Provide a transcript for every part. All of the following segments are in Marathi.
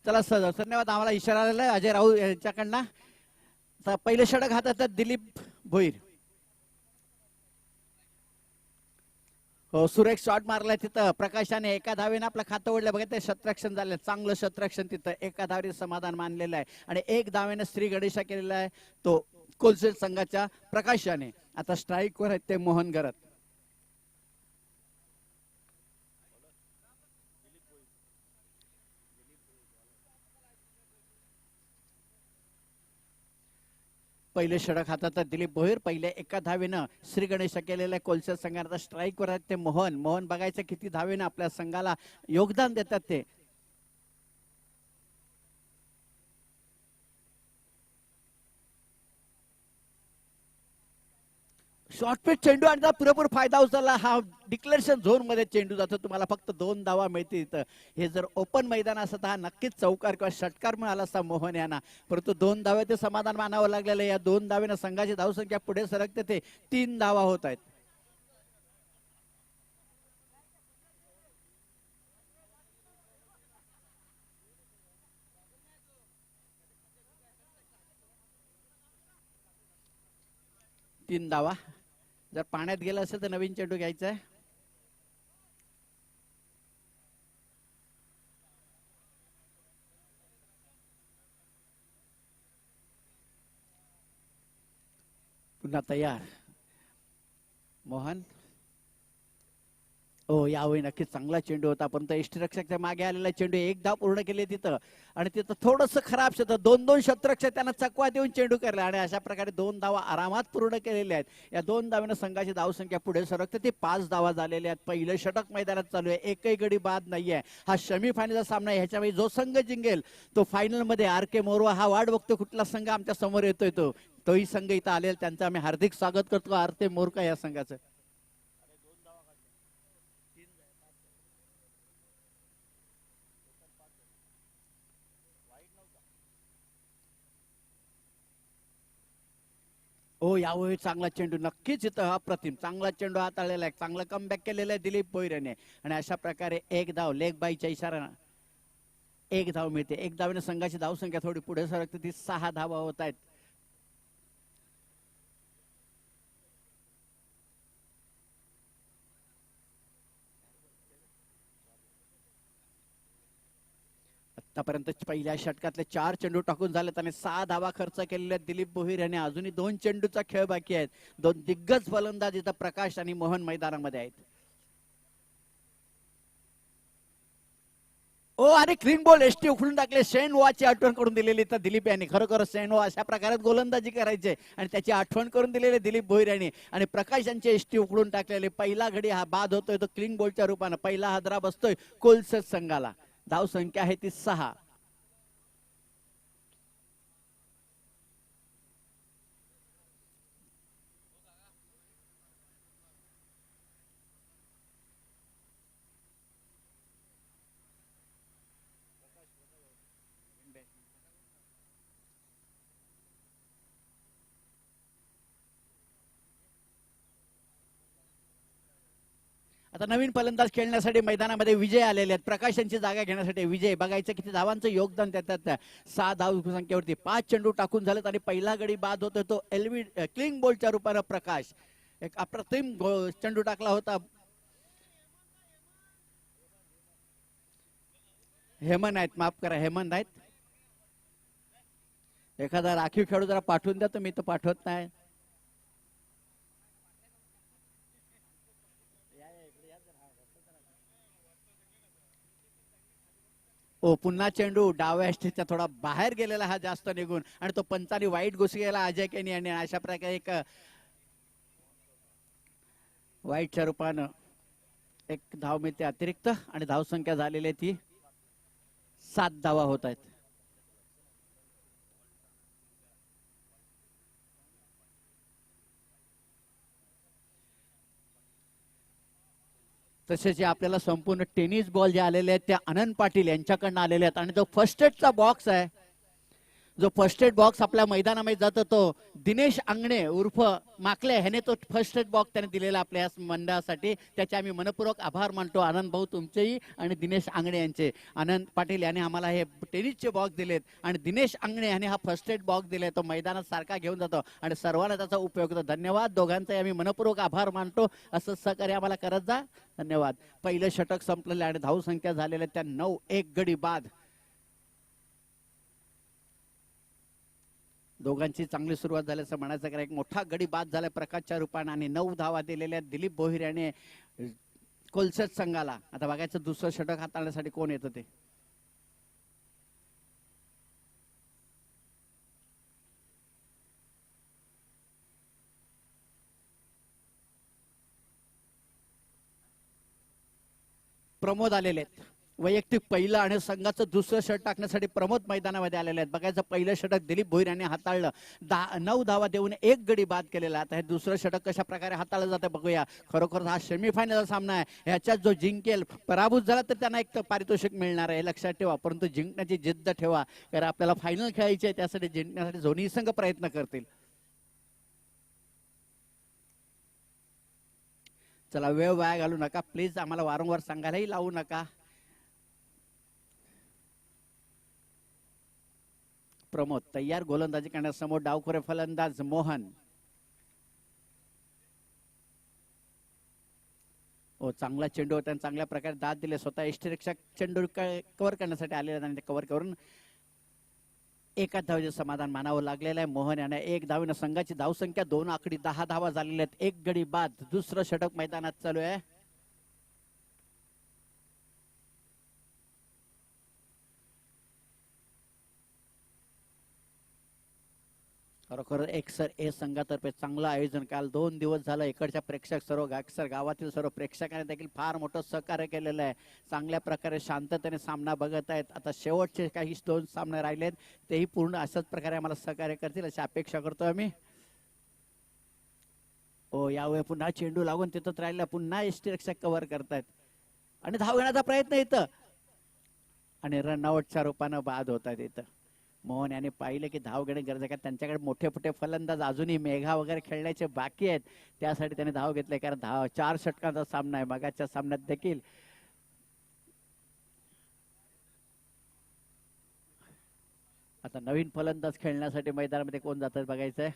चला सर धन्यवाद. आम्हाला इशारा आलेला आहे अजय राऊत यांच्याकडनं. पहिले षटक हातात दिलीप भोईर. हो सुरेख शॉट मारलाय तिथं प्रकाशाने. एका धावेने आपलं खातं ओढलं. बघा ते शतरक्षण झालं. चांगलं शतरक्षण तिथं एका धावेने समाधान मानलेलं आहे. आणि एक धावेने श्री गणेशा केलेला आहे तो कोलसेट संघाच्या प्रकाशाने. आता स्ट्राईक वर आहेत ते मोहन गरत. पहिले षटक हातात दिलीप भोईर. पहिले एका धावेनं श्री गणेश केलेल्या कोलसेट संघाचा स्ट्राईक वर आहेत ते मोहन. मोहन बघायचं किती धावेनं आपल्या संघाला योगदान देतात ते. शॉर्टपिच चेंडू आणि पुरेपूर फायदा उचलला. हा डिक्लेरेशन झोन मध्ये चेंडू जातो. तुम्हाला फक्त 2 धावा मिळतील इथं. हे जर ओपन मैदान असतं तर हा नक्कीच चौकार किंवा षटकार मिळाला असता मोहन यांना. परंतु 2 धावे ते समाधान मानावं लागलेलं. या 2 धावेनं संघाची धावसंख्या पुढे सरकते ते 3 धावा होत आहेत. तीन धावा. जर पाण्यात गेला असेल तर नवीन चेंडू घ्यायचा आहे. पुन्हा तयार मोहन. हो यावेळी नक्कीच चांगला चेंडू होता. परंतु यष्टीरक्षकच्या मागे आलेला चेंडू एक धाव पूर्ण केली तिथं. आणि तिथं थोडंसं खराब शतक. 2-2 शतरक्षक त्यांना चकवा देऊन चेंडू केला. आणि अशा प्रकारे 2 धावा आरामात पूर्ण केलेल्या आहेत. या 2 धावेनं संघाची धावसंख्या पुढे सरकते ती 5 धावा झालेल्या आहेत. पहिलं षटक मैदानात चालू आहे. एकही गडी बाद नाहीये. हा सेमीफायनलचा सामना आहे. ह्याच्यामध्ये जो संघ जिंकेल तो फायनल मध्ये RK मोरवा हा वाट बघतो कुठला संघ आमच्या समोर येतोय तोही संघ इथं आलेला. त्यांचं आम्ही हार्दिक स्वागत करतो RK मोरका या संघाचं. हो यावेळी चांगला चेंडू नक्कीच इथं अप्रतिम चांगला चेंडू हाताळलेला आहे. चांगलं कमबॅक केलेलं आहे दिलीप भोईर याने. आणि अशा प्रकारे एक धाव लेग बाईच्या इशारा एक धाव मिळते. एक धावेने संघाची धावसंख्या थोडी पुढे सरकते ती 6 धावा होत आहेत. आतापर्यंत पहिल्या षटकातले 4 चेंडू टाकून झालेत आणि 6 धावा खर्च केलेल्या दिलीप भोईर याने. अजूनही 2 चेंडूचा खेळ बाकी आहेत. 2 दिग्गज फलंदाज इथं प्रकाश आणि मोहन मैदानामध्ये आहेत. ओ आणि क्लीन बॉल एसटी उखडून टाकले. शेन वॉची आठवण करून दिलेली तर दिलीप यांनी. खरोखर शेन वॉ अशा प्रकारात गोलंदाजी करायचे आणि त्याची आठवण करून दिलेली दिलीप भोईर यांनी. आणि प्रकाश यांची एसटी उखडून टाकलेले. पहिला घडी हा बाद होतोय तो क्लीन बॉलच्या रूपानं. पहिला हादरा बसतोय कोलसेट संघाला. धाव संख्या आहे ती 6. आता नवीन फलंदाज खेळण्यासाठी मैदानामध्ये विजय आलेले आहेत. प्रकाशांची जागा घेण्यासाठी विजय. बघायचं किती धावांचं योगदान देतात. 6 धाव संख्येवरती 5 चेंडू टाकून झालेत आणि पहिला गडी बाद होतोय तो क्लिंग बॉलच्या रूपानं प्रकाश. एक अप्रतिम चेंडू टाकला होता. हेमंत आहेत माफ करा हेमंत आहेत. एखादा राखीव खेळू जरा पाठवून द्या. तुम्ही तर पाठवत नाही. ओ पुन्हा चेंडू डाव्या एसटीच्या थोडा बाहेर गेलेला हा जास्त निघून. आणि तो पंचाने वाईट घुस गेला अजय केनी यांनी. अशा प्रकारे एक वाईटच्या रूपानं एक धाव मिळते अतिरिक्त. आणि धावसंख्या झालेली ती 7 धावा होत आहेत. तसेच आपल्याला संपूर्ण टेनिस बॉल जे आलेले आहेत त्या आनंद पाटील यांच्याकडनं आलेले आहेत. आणि जो फर्स्ट एडचा बॉक्स आहे जो फर्स्ट एड बॉक्स आपल्या मैदानामध्ये जातो तो दिनेश अंगणे उर्फ माकले ह्याने तो फर्स्ट एड बॉक्स त्याने दिलेला आपल्या या मंडळासाठी, त्याचे आम्ही मनपूर्वक आभार मानतो. आनंद भाऊ तुमचेही आणि दिनेश अंगणे यांचे. आनंद पाटील यांनी आम्हाला हे टेनिसचे बॉक्स दिलेत आणि दिनेश अंगणे यांनी हा फर्स्ट एड बॉक्स दिले, तो मैदानात सारखा घेऊन जातो आणि सर्वांना त्याचा उपयोग होतो. धन्यवाद दोघांचाही आम्ही मनपूर्वक आभार मानतो. असं सहकार्य आम्हाला करत जा. धन्यवाद. पहिलं षटक संपलेलं आणि धाव संख्या झालेल्या त्या 9-1 गडी बाद. दोघांची चांगली सुरुवात झाल्याचं म्हणायचं कारण एक मोठा गडी बाद झालाय प्रकाशच्या रूपाने आणि 9 धावा दिलेल्या दिलीप भोईर याने कोलसेट संघाला. आता बघायचं दुसरं षटक हाताळण्यासाठी कोण येतं ते. प्रमोद आलेले आहेत. वैयक्तिक पहिलं आणि संघाचं दुसरं षटक टाकण्यासाठी प्रमोद मैदानामध्ये आलेले आहेत. बघायचं पहिलं षटक दिलीप भोईर यांनी हाताळलं. 9 धावा देऊन 1 गडी बाद केलेला. आता हे दुसरं षटक कशा प्रकारे हाताळलं जातं बघूया. खरोखर हा सेमीफायनलचा सामना आहे. ह्याच्यात जो जिंकेल, पराभूत झाला तर त्यांना एक पारितोषिक मिळणार आहे, लक्षात ठेवा. परंतु जिंकण्याची जिद्द ठेवा, कारण आपल्याला फायनल खेळायची आहे. त्यासाठी जिंकण्यासाठी दोन्ही संघ प्रयत्न करतील. चला, वेळ वाया घालू नका प्लीज. आम्हाला वारंवार सांगायलाही लावू नका. प्रमोद तयार गोलंदाजी करण्यासमोर डावखोरे फलंदाज मोहन. हो, चांगला चेंडू होता, चांगल्या प्रकारे दाद दिले. स्वतः यष्टीरक्षक चेंडू कव्हर करण्यासाठी आलेला आणि कव्हर करून एका धावेचे समाधान मानावं लागलेलं आहे. मोहन यांना 1 धावेनं संघाची धावसंख्या 2 आकडी 10 धावा झालेल्या आहेत. 1 गडी बाद. दुसरं षटक मैदानात चालू आहे. खरोखर एकसर ए संघातर्फे चांगलं आयोजन. काल 2 दिवस झालं इकडच्या प्रेक्षक सर्व गाकसर गावातील सर्व प्रेक्षकांनी देखील फार मोठं सहकार्य केलेलं आहे. चांगल्या प्रकारे शांततेने सामना बघत आहेत. आता शेवटचे काही 2 सामने राहिलेत, तेही पूर्ण अशाच प्रकारे आम्हाला सहकार्य करतील अशी अपेक्षा करतो आम्ही. हो, यावेळी पुन्हा चेंडू लागून तिथंच राहिला. पुन्हा यष्टीरक्षक कव्हर करतायत आणि धाव घेण्याचा प्रयत्न येतं आणि रनआउटच्या रूपानं बाद होत आहेत इथं. मोहन यांनी पाहिलं की धाव घेणे गरजेचं आहे. त्यांच्याकडे मोठे मोठे फलंदाज अजूनही मेघा वगैरे खेळण्याचे बाकी आहेत, त्यासाठी त्याने धाव घेतले. कारण 4 षटकांचा सामना आहे. मगाच्या सामन्यात देखील आता नवीन फलंदाज खेळण्यासाठी मैदानामध्ये कोण जातात बघायचंय.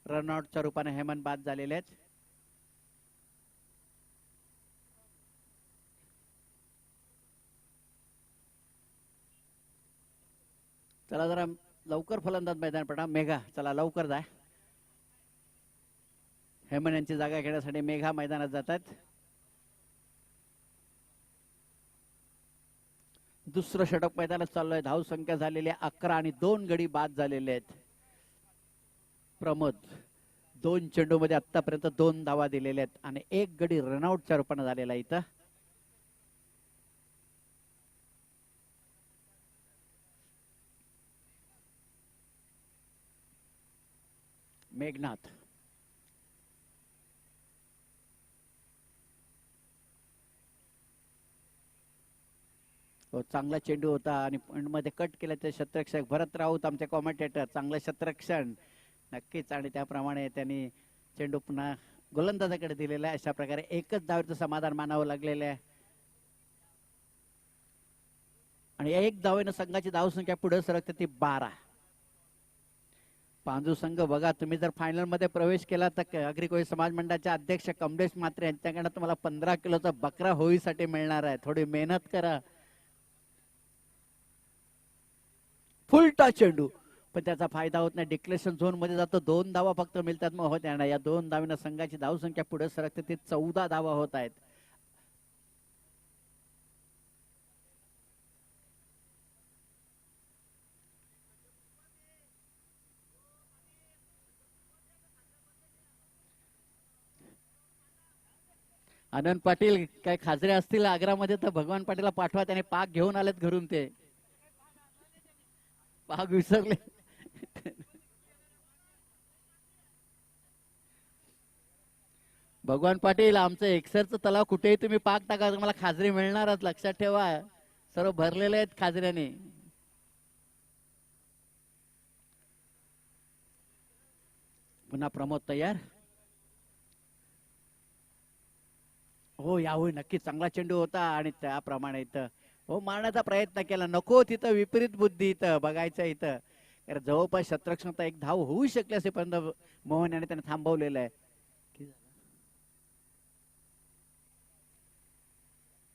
रनआउटच्या रूपाने हेमंत बाद झालेले आहेत. चला जरा लवकर फलंदाज मैदान पडा. मेघा, चला लवकर जा. हेमंत यांची जागा घेण्यासाठी मेघा मैदानात जातात. दुसरं षटक मैदानात चालू आहे. धाव संख्या झालेली 11 आणि 2 गडी बाद झालेले आहेत. प्रमोद 2 चेंडू मध्ये आतापर्यंत 2 धावा दिलेल्या आहेत आणि 1 गडी रनआउटच्या रूपाने झालेला इथं. मेघनाथ हो, चांगला चेंडू होता आणि मध्ये कट केला ते क्षेत्ररक्षक भरत राऊत आमचे कॉमेंटेटर. चांगलं क्षेत्ररक्षण नक्कीच आणि त्याप्रमाणे त्यांनी चेंडू पुन्हा गोलंदाजाकडे दिलेला आहे. अशा प्रकारे एकच धावेचं समाधान मानावं लागलेलं आहे आणि 1 धावेनं संघाची धावसंख्या पुढे सरकते ती 12. पांजू संघ बघा, तुम्ही जर फायनल मध्ये प्रवेश केला तर अग्री कोळी समाज मंडळाचे अध्यक्ष कमलेश म्हात्रे यांच्याकडे तुम्हाला 15 किलोचा बकरा होळीसाठी मिळणार आहे. थोडी मेहनत करा. फुल टच चेंडू, पण त्याचा फायदा होत नाही. डिक्लेरेशन झोन मध्ये जातो. 2 धावा फक्त मिळतात मग होत येणार. या 2 धावीनं संघाची धावसंख्या पुढे सरकते ती 14 धावा होत आहेत. आनंद पाटील काय खाजरे असतील आग्रामध्ये तर भगवान पाटीलला पाठवा. त्याने पाक घेऊन आलेत घरून. ते पाक विसरले. भगवान पाटील, आमचं एकसरचं तलाव कुठेही तुम्ही पाक टाका, तुम्हाला खाजरी मिळणारच, लक्षात ठेवा. सर्व भरलेले आहेत खाजऱ्याने. पुन्हा प्रमोद तयार. हो, यावेळी नक्की चांगला चेंडू होता आणि त्याप्रमाणे इथं हो मारण्याचा प्रयत्न केला. नको तिथं विपरीत बुद्धी इथं बघायचं इथं. कारण जवळपास शतरक्षमता एक धाव होऊ शकली असे पण मोहन याने त्याने थांबवलेलं आहे.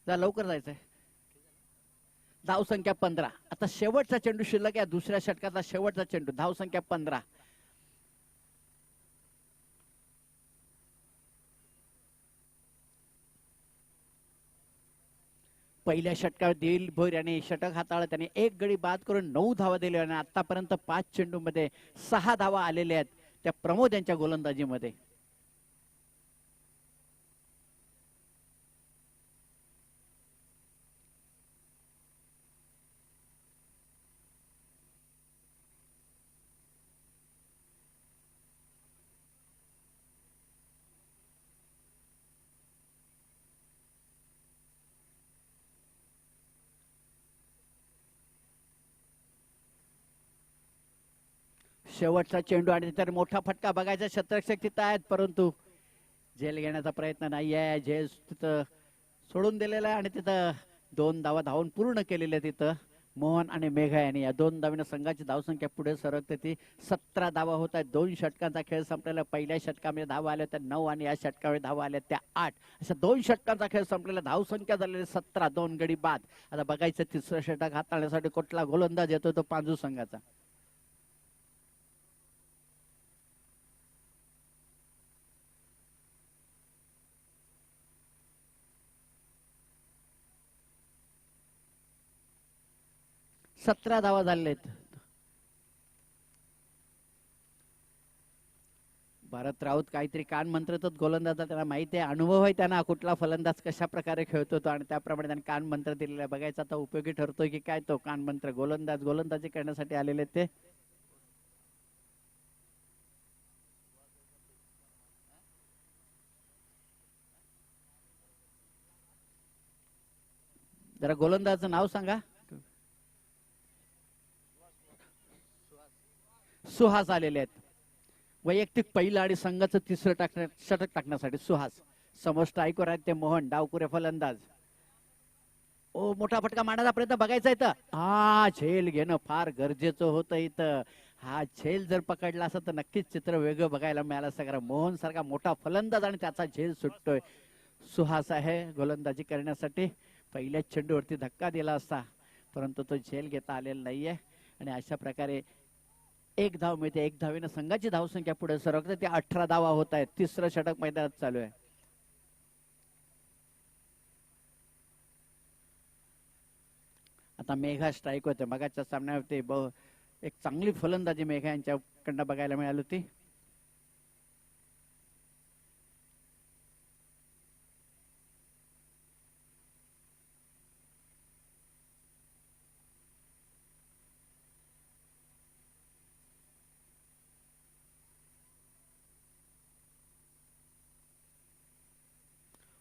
लवकर जायचंय. धाव संख्या 15. आता शेवटचा चेंडू शिल्लक आहे, दुसऱ्या षटकाचा शेवटचा चेंडू. धाव संख्या 15. पहिल्या षटकावर दिल भोईर यांनी षटक हाताळलं. त्याने एक गडी बाद करून 9 धावा दिल्या आणि आतापर्यंत 5 चेंडू मध्ये 6 धावा आलेल्या आहेत त्या प्रमोद यांच्या गोलंदाजीमध्ये. शेवटचा चेंडू आणि तर मोठा फटका बघायचा. शतरक्षक तिथं आहेत परंतु झेल घेण्याचा प्रयत्न नाहीये. झेल तिथं सोडून दिलेला आहे आणि तिथं 2 धावा धावून पूर्ण केलेल्या तिथं मोहन आणि मेघा यांनी. या 2 धावीनं संघाची धावसंख्या पुढे सरकते ती 17 धावा होत आहेत. 2 षटकांचा खेळ संपलेला. पहिल्या षटकामध्ये धावा आल्या त्या 9 आणि या षटकामध्ये धावा आल्या त्या 8. अशा 2 षटकांचा खेळ संपलेला. धावसंख्या झालेली 17. 2 गडी बाद. आता बघायचं तिसरं षटक हाताळण्यासाठी कुठला गोलंदाज येतो तो पांजू संघाचा. सतरा धावा झालेत. भारत राऊत काहीतरी कान मंत्रतच गोलंदाज, त्यांना माहिती आहे, अनुभव आहे त्यांना कुठला फलंदाज कशा प्रकारे खेळतो तो आणि त्याप्रमाणे त्यांनी कान मंत्र दिलेला आहे. बघायचा आता उपयोगी ठरतोय की काय तो कान मंत्र. गोलंदाजी करण्यासाठी आलेले ते. जरा गोलंदाजचं नाव सांगा. सुहास आलेले आहेत. वैयक्तिक पहिला आणि संघाचं तिसरं षटक टाकण्यासाठी सुहास. समोर स्ट्राईकवर आहेत ते मोहन, डावकुरे फलंदाज. ओ, मोठा फटका मारण्याचा प्रयत्न बघायचा इथं. हा झेल घेणं फार गरजेचं होतं इथं. हा झेल जर पकडला असता तर नक्कीच चित्र वेगळं बघायला मिळालं असतं. कारण मोहन सारखा मोठा फलंदाज आणि त्याचा झेल सुटतोय. सुहास आहे गोलंदाजी करण्यासाठी. पहिल्या चेंडूवरती धक्का दिला असता परंतु तो झेल घेता आलेला नाहीये आणि अशा प्रकारे 1 धाव मिळते. 1 धावेनं संघाची धावसंख्या पुढे सरकते. ते 18 धावा होत आहेत. तिसरं षटक मैदानात चालू आहे. आता मेघा स्ट्राईक होते. मगाच्या सामन्यावरती एक चांगली फलंदाजी मेघा यांच्याकडनं बघायला मिळाली होती.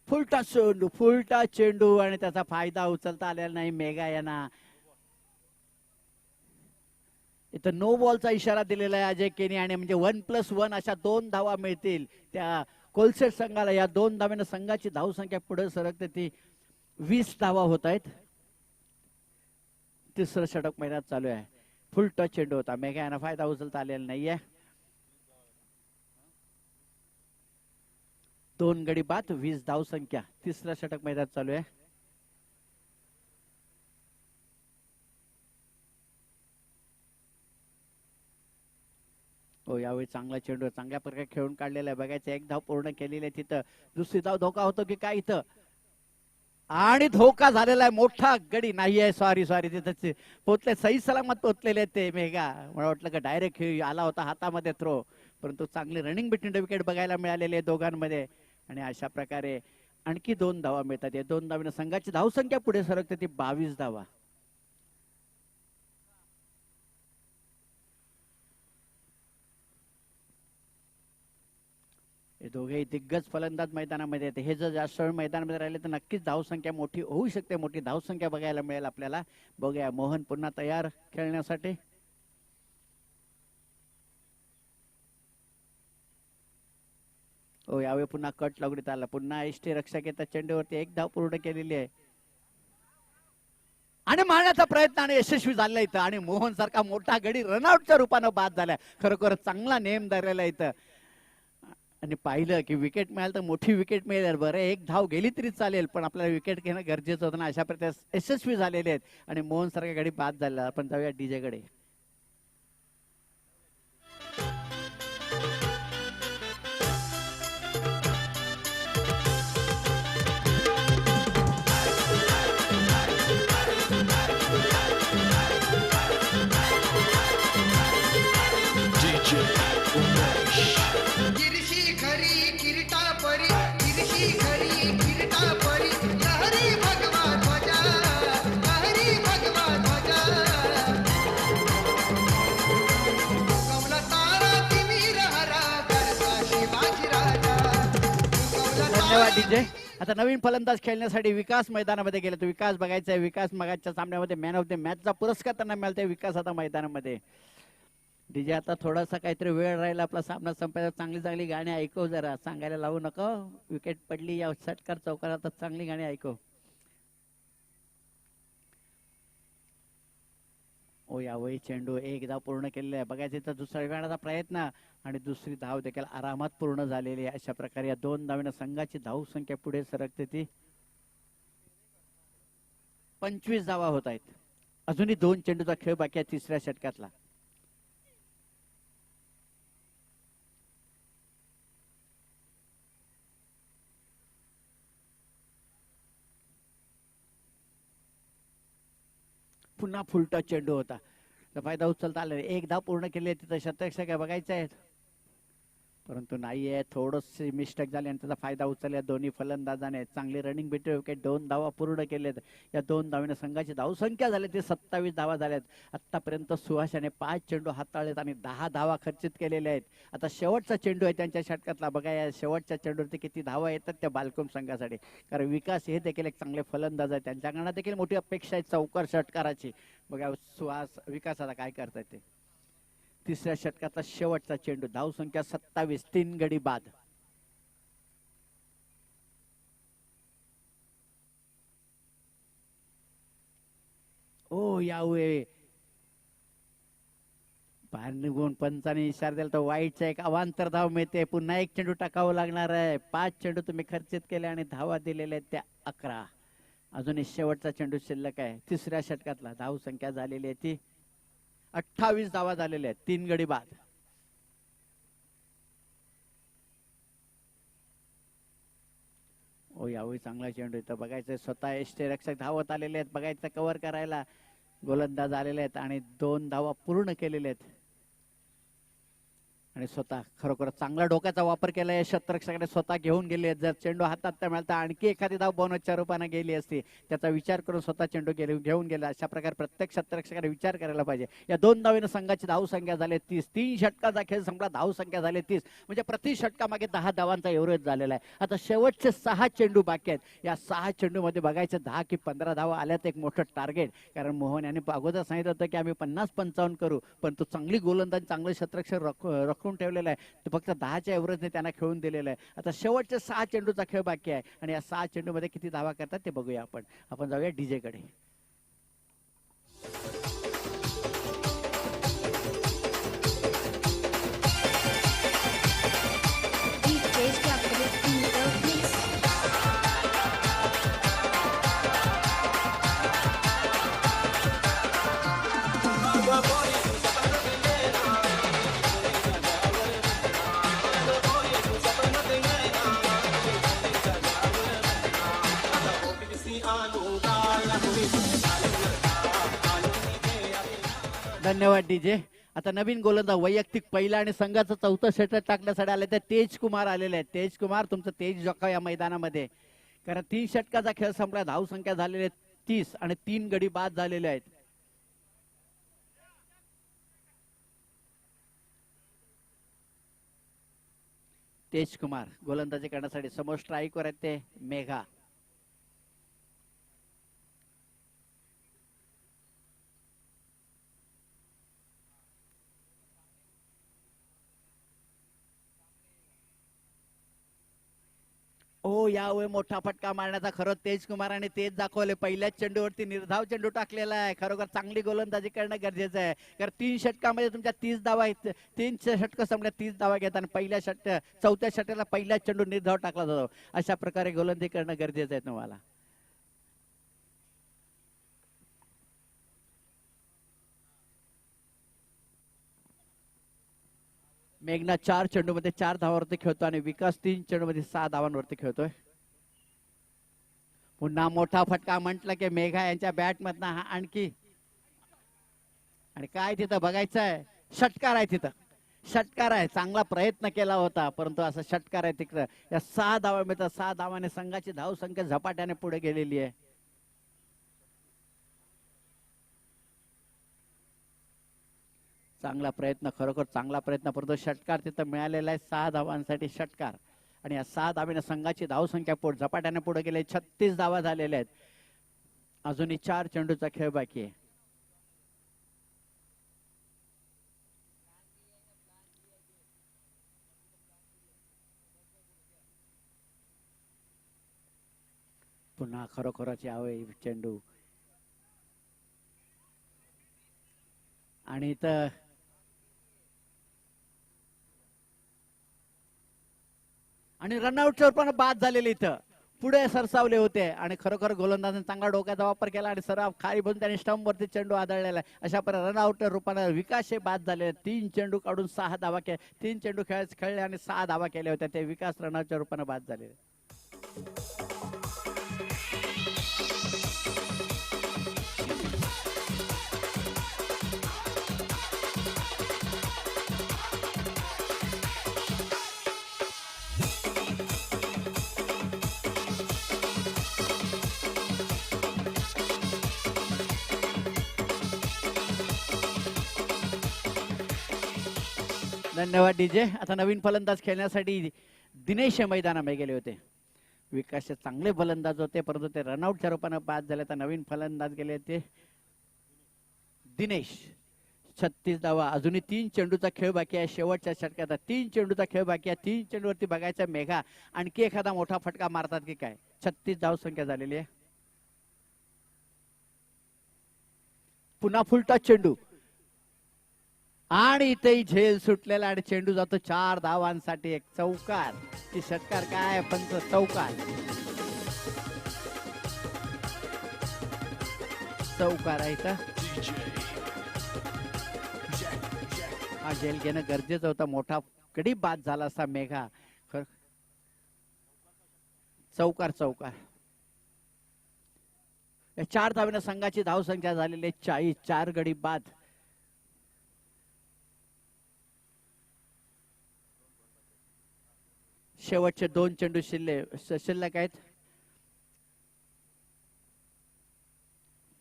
फुलटा चेंडू आणि त्याचा फायदा उचलता आलेला नाही मेघा यांना. इथं नो बॉलचा इशारा दिलेला आहे अजय केनी आणि म्हणजे 1+1 अशा 2 धावा मिळतील त्या कोलसेट संघाला. या 2 धाव्यानं संघाची धावसंख्या पुढे सरकते ती 20 धावा होत आहेत. तिसरं षटक मैदानात चालू आहे. फुल टच चेंडू होता. मेघा यांना फायदा उचलता आलेला नाहीये. 2 गडी बाद 20 धाव संख्या. तिसरा षटक मैदानात चालू आहे. हो, यावेळी चांगला चेंडू चांगल्या प्रकारे खेळून काढलेला आहे. बघायचं 1 धाव पूर्ण केलेली आहे. तिथं दुसरी धाव धोका होतो की काय इथं आणि धोका झालेला आहे. मोठा गडी नाहीये. सॉरी तिथं पोचले. सही सलामत पोचलेले ते मेघा. मला वाटलं का डायरेक्ट आला होता हातामध्ये थ्रो परंतु चांगली रनिंग बिटवीन द विकेट बघायला मिळालेली आहे दोघांमध्ये आणि अशा प्रकारे आणखी 2 धावा मिळतात. या 2 धावांना संघाची धावसंख्या पुढे सरकते ती 22 धावा. हे दोघेही दिग्गज फलंदाज मैदानामध्ये आहेत. हे जर जास्त वेळ मैदानामध्ये राहिले तर नक्कीच धावसंख्या मोठी होऊ शकते, मोठी धावसंख्या बघायला मिळेल आपल्याला. बघूया मोहन पुन्हा तयार खेळण्यासाठी. हो, यावेळी पुन्हा कट लागण्यात आला. पुन्हा यष्टीरक्षक येतात चेंडूवरती. एक धाव पूर्ण केलेली आहे आणि मारण्याचा प्रयत्न आणि यशस्वी झाला इथं. आणि मोहन सारखा मोठा गडी रनआउटच्या रूपानं बाद झालाय. खरोखर चांगला नेम धरलेला इथं. आणि पाहिलं की विकेट मिळाल तर मोठी विकेट मिळेल. बरं, एक धाव गेली तरी चालेल, पण आपल्याला विकेट घेणं गरजेचं होतं ना. अशा प्रकारे यशस्वी झालेले आहेत आणि मोहन सारखा गडी बाद झाला. आपण जाऊया डीजे कडे. धन्यवाद डीजे. आता नवीन फलंदाज खेळण्यासाठी विकास मैदानामध्ये गेले. तो विकास बघायचा आहे. विकास मगाच्या सामन्यामध्ये मॅन ऑफ द मॅचचा पुरस्कार त्यांना मिळतोय. विकास आता मैदानामध्ये. डीजे आता थोडासा काहीतरी वेळ राहिला आपला सामना संपायला. चांगली चांगली गाणी ऐकव जरा, सांगायला लावू नका. विकेट पडली या षटकार चौकार, आता चांगली गाणी ऐकव. ओ, यावेळी चेंडू एक धाव पूर्ण केलेला आहे. बघायचं तर दुसरा विकेटचा प्रयत्न आणि दुसरी धाव देखील आरामात पूर्ण झालेली आहे. अशा प्रकारे या 2 धावांना संघाची धाव संख्या पुढे सरकते. ती 25 धावा होत आहेत. अजूनही 2 चेंडूचा खेळ बाकी आहे तिसऱ्या षटकातला. पुन्हा फुलटा चेंडू होता. फायदा उचलता आला. एक धाव पूर्ण केली तिथं शतक बघायचं आहे, परंतु नाहीये. थोडस मिस्टेक झाली आणि त्याचा फायदा उचलला दोन्ही फलंदाजाने. चांगली रनिंग भेटली. विकेट 2 धावा पूर्ण केलेत. या 2 धावांनी संघाची धावसंख्या झाली ती 27 धावा झाल्यात. आतापर्यंत सुहासाने 5 चेंडू हाताळलेत आणि 10 धावा खर्चित केलेल्या आहेत. आता शेवटचा चेंडू आहे त्यांच्या षटकातला. बघा या शेवटच्या चेंडूवरती किती धावा येतात त्या बालकोम संघासाठी. कारण विकास हे देखील एक चांगले फलंदाज आहे. त्यांच्याकडनं देखील मोठी अपेक्षा आहे चौकार षटकाराची. बघा सुहास विकास आता काय करतायत ते. तिसऱ्या षटकाचा शेवटचा चेंडू. धावसंख्या 27, 3 गडी बाद. ओ, यावेळी बाहेर निघून पंचाने इशारा दिला तर वाईटचा एक अवांतर धाव मिळते. पुन्हा एक चेंडू टाकावं लागणार आहे. 5 चेंडू तुम्ही खर्चित केले आणि धावा दिलेल्या आहेत त्या 11. अजून शेवटचा चेंडू शिल्लक आहे तिसऱ्या षटकातला. धावसंख्या झालेली आहे ती 28 धावा झालेल्या आहेत. 3 गडी बाद. ओ, यावेळी चांगला चेंडू इथं बघायचं. स्वतः यष्टीरक्षक धावत आलेले आहेत. बघायचं कव्हर करायला गोलंदाज आलेले आहेत आणि 2 धावा पूर्ण केलेल्या आहेत. आणि स्वतः खरोखर चांगला डोक्याचा वापर केला या शतरक्षकाने. स्वतः घेऊन गेले. जर चेंडू हातात त्या मिळता आणखी एखादी धाव बोनसच्या रूपाने गेली असती त्याचा विचार करून स्वतः चेंडू घेऊन गेला. अशा प्रकारे प्रत्येक शतरक्षकाने विचार करायला पाहिजे. या 2 धावेनं संघाची धाव संख्या झाली 30. 3 षटकाचा खेळ संपला. धाव संख्या झाली 30. म्हणजे प्रति षटकामागे 10 धावांचा एव्हरेज झालेला आहे. आता शेवटचे 6 चेंडू बाकी आहेत. या 6 चेंडू मध्ये बघायचं 10 की 15 धावा आल्यात एक मोठं टार्गेट. कारण मोहन यांनी अगोदर सांगितलं होतं की आम्ही 50-55 करू, पण तो चांगली गोलंदाज चांगले शतरक्षक राखून ठेवलेला आहे. फक्त 10च्या एव्हरेजने त्यांना खेळून दिलेलं आहे. आता शेवटचे 6 चेंडूचा खेळ बाकी आहे आणि या 6 चेंडू मध्ये किती धावा करतात ते बघूया आपण जाऊया डीजे कडे. धन्यवाद डीजे. आता नवीन गोलंदाज वैयक्तिक पहिला आणि संघाचं 4थं षटक टाकण्यासाठी आले ते तेज कुमार आलेले आहेत. तेज कुमार तुमचं तेज जोखा या मैदानामध्ये. कारण 3 षटकाचा खेळ संपला. धाव संख्या झालेली 30 आणि 3 गडी बाद झालेले आहेत. तेजकुमार गोलंदाजी करण्यासाठी समोर स्ट्राईकवर आहेत ते मेघा. हो यावेळी मोठा फटका मारण्याचा खरं तेजकुमाराने तेच दाखवले. पहिल्याच चेंडूवरती निर्धाव चेंडू टाकलेला आहे. खरोखर चांगली गोलंदाजी करणं गरजेचं आहे, कारण 3 षटकामध्ये तुमच्या 30 धावा आहेत. 3 षटक संपल्या 30 धावा घेतात आणि पहिल्या चौथ्या षटकाला पहिल्याच चेंडू निर्धाव टाकला जातो. अशा प्रकारे गोलंदाजी करणं गरजेचं आहे तुम्हाला. मेघना 4 चेंडूमध्ये 4 धावांवरती खेळतो आणि विकास 3 चेंडूमध्ये 6 धावांवरती खेळतोय. पुन्हा मोठा फटका म्हटलं की मेघा यांच्या बॅट मधनं हा आणखी. आणि काय तिथं बघायचं आहे, षटकार आहे तिथं, षटकार आहे. चांगला प्रयत्न केला होता परंतु असं षटकार आहे तिकडं. या 6 धावा मिळतात. 6 धावाने संघाची धाव संख्या झपाट्याने पुढे गेलेली आहे. चांगला प्रयत्न, खरोखर चांगला प्रयत्न, परंतु षटकार तिथं मिळालेला आहे. 6 धावांसाठी षटकार आणि या 6 धावेने संघाची धावसंख्या झपाट्याने पुढे गेले. 36 धावा झालेल्या आहेत. अजूनही 4 चेंडूचा खेळ बाकी आहे. पुन्हा खरोखरच यावे चेंडू आणि इथं आणि रनआउटवर पण बाद झालेले इथं पुढे सरसावले होते आणि खरोखर गोलंदाजाने चांगला डोक्याचा वापर केला आणि सराव खाली बसून त्याने स्टंप वरती चेंडू आदळलेला आहे. अशा प्रकारे रनआउट रूपाने विकास हे बाद झाले. 3 चेंडू काढून 6 धावा 3 चेंडू खेळले आणि 6 धावा केल्या होत्या. ते विकास रनआउटच्या रूपाने बाद झाले. धन्यवाद डीजे. आता नवीन फलंदाज खेळण्यासाठी दिनेश मैदानामध्ये गेले होते. विकासचे चांगले फलंदाज होते परंतु ते रनआउटच्या रूपाने बाद झाले. तर नवीन फलंदाज गेले ते दिनेश. 36 धावा. अजूनही 3 चेंडूचा खेळ बाकी आहे. शेवटच्या षटकात 3 चेंडूचा खेळ बाकी आहे. 3 चेंडूवरती बघायचा मेघा आणखी एखादा मोठा फटका मारतात की काय. 36 धाव संख्या झालेली आहे. पुन्हा फुलटॉस चेंडू आणि इथेही झेल सुटलेला आणि चेंडू जातो 4 धावांसाठी. एक चौकार की षटकार काय पंच चौकार. चौकार आहे इथं. हा झेल घेणं गरजेचं होतं. मोठा कधी बाद झाला असता मेघा. चौकार चौकार. 4 धावेने संघाची धाव संख्या झालेली आहे 40. 4 गडी बाद. शेवटचे 2 चेंडू शिल्लक आहेत.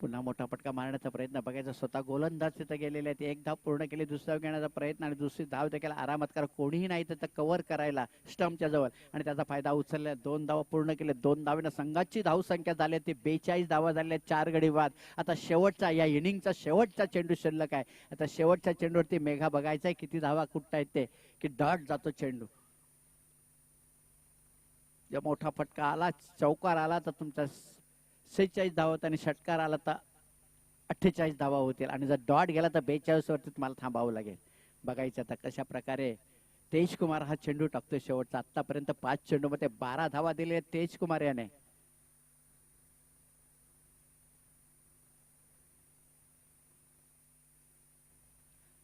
पुन्हा मोठा फटका मारण्याचा प्रयत्न बघायचा. स्वतः गोलंदाज तिथे गेलेले आहेत. 1 धाव पूर्ण केली. दुसरी धाव घेण्याचा प्रयत्न आणि दुसरी धाव देखील आरामात करा. कोणीही नाही तर कव्हर करायला स्टंपच्या जवळ आणि त्याचा फायदा उचलला. 2 धावा पूर्ण केले. 2 धावेने संघाची धाव संख्या झाली ती 42 धावा झाल्या. 4 गडी बाद. आता शेवटचा या इनिंगचा शेवटचा चेंडू शिल्लक आहे. आता शेवटच्या चेंडूवरती मेघा बघायचा किती धावा कुठतायत ते की डॉट जातो चेंडू. जर मोठा फटका आला चौकार आला तर तुमचा 46 धावत आणि षटकार आला तर 48 धावा होतील आणि जर डॉट गेला तर 42 वरती तुम्हाला थांबावं लागेल. बघायचं आता कशा प्रकारे तेजकुमार हा चेंडू टाकतोय शेवटचा. आतापर्यंत 5 चेंडू मध्ये 12 धावा दिले तेजकुमार याने.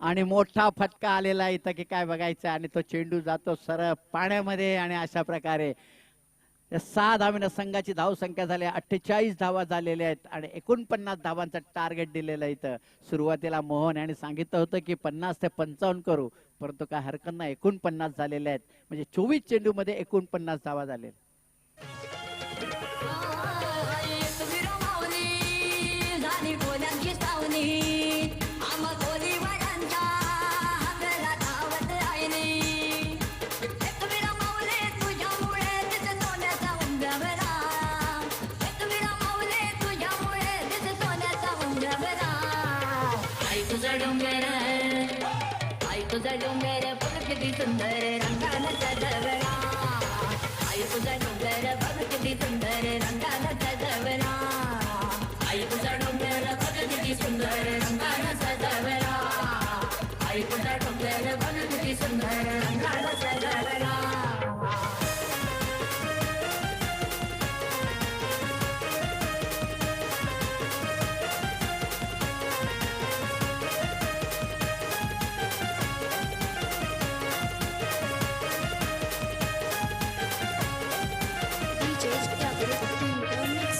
आणि मोठा फटका आलेला इथं की काय बघायचं आणि तो चेंडू जातो सरळ पाण्यामध्ये आणि अशा प्रकारे 6 धावेने संघाची धाव संख्या झाली. 48 धावा झालेल्या आहेत आणि 49 धावांचं टार्गेट दिलेलं इथं. सुरुवातीला मोहन यांनी सांगितलं होतं की 50 ते 55 करू परंतु काय हरकत नाही. 49 झालेले आहेत म्हणजे 24 चेंडू मध्ये 49 धावा झाले. तुझा डोंगर बघ किती सुंदर रंगानं सजवला आई तुझा डोंगर बघ किती सुंदर रंगानं सजवला आई तुझा डोंगर बघ किती सुंदर रंगानं सजवला आई तुझा डोंगर बघ किती सुंदर रंगानं सजवला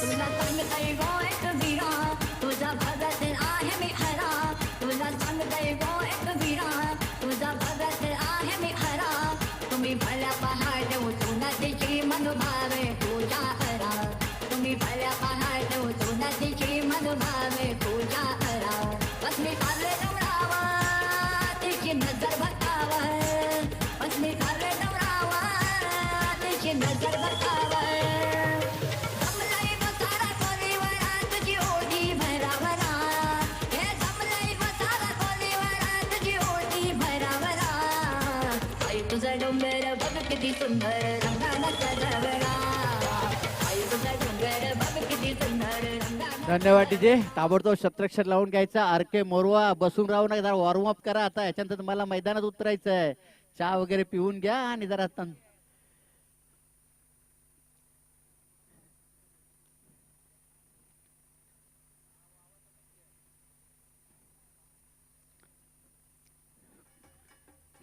तुला सांगताय गो एक वीरा तुझा भगत आहे मी हरा तुला सांगताय गो एक वीरा तुझा भगत आहे मी हरा तुम्ही भल्या पहाट उठून तिची मनभावे पूजा करा तुम्ही भल्या पहाट उठून तिची मनभावे पूजा करा पत्नी काले नवरावा तिची नजर बघावा पत्नी काले नवरावा तिची नजर बघावा तुझा डोंगर बघ किती सुंदर रंगानं सजवला आई तुझा डोंगर बघ किती सुंदर रंगानं धन्यवाद डीजे. ताबडतोब शतरक्षर लावून घ्यायचा. आर के मोरवा बसून राहू नका, जरा वॉर्मअप करा. आता याच्यानंतर तुम्हाला मैदानात उतरायचं आहे. चहा वगैरे पिऊन घ्या आणि जरा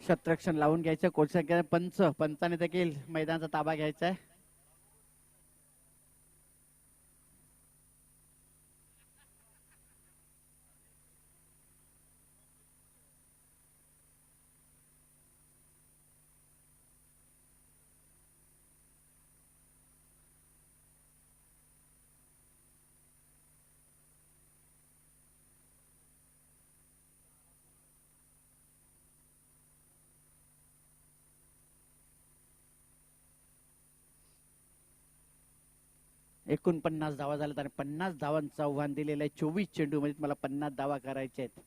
शतरक्षण लावून घ्यायचं. कोच पंचाने देखील मैदानाचा ताबा घ्यायचा आहे. एकूण 50 धावा झाल्यात आणि 50 धावांचं आव्हान दिलेलं आहे. 24 चेंडू मध्ये मला 50 धावा करायचे आहेत.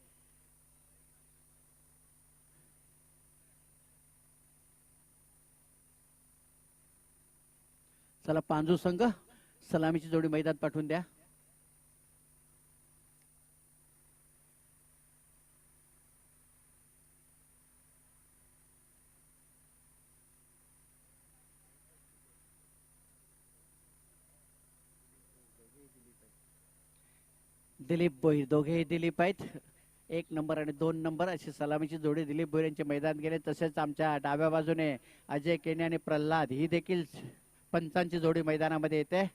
चला पांजू संघ सलामीची जोडी मैदानात पाठवून द्या. दिलीप बोईर दोघेही दिलीप आहेत. 1 नंबर आणि 2 नंबर अशी सलामीची जोडी दिलीप बोईर यांचे मैदान गेले. तसेच आमच्या डाव्या बाजूने अजय केने आणि प्रल्हाद ही देखील पंचांची जोडी मैदानामध्ये येते.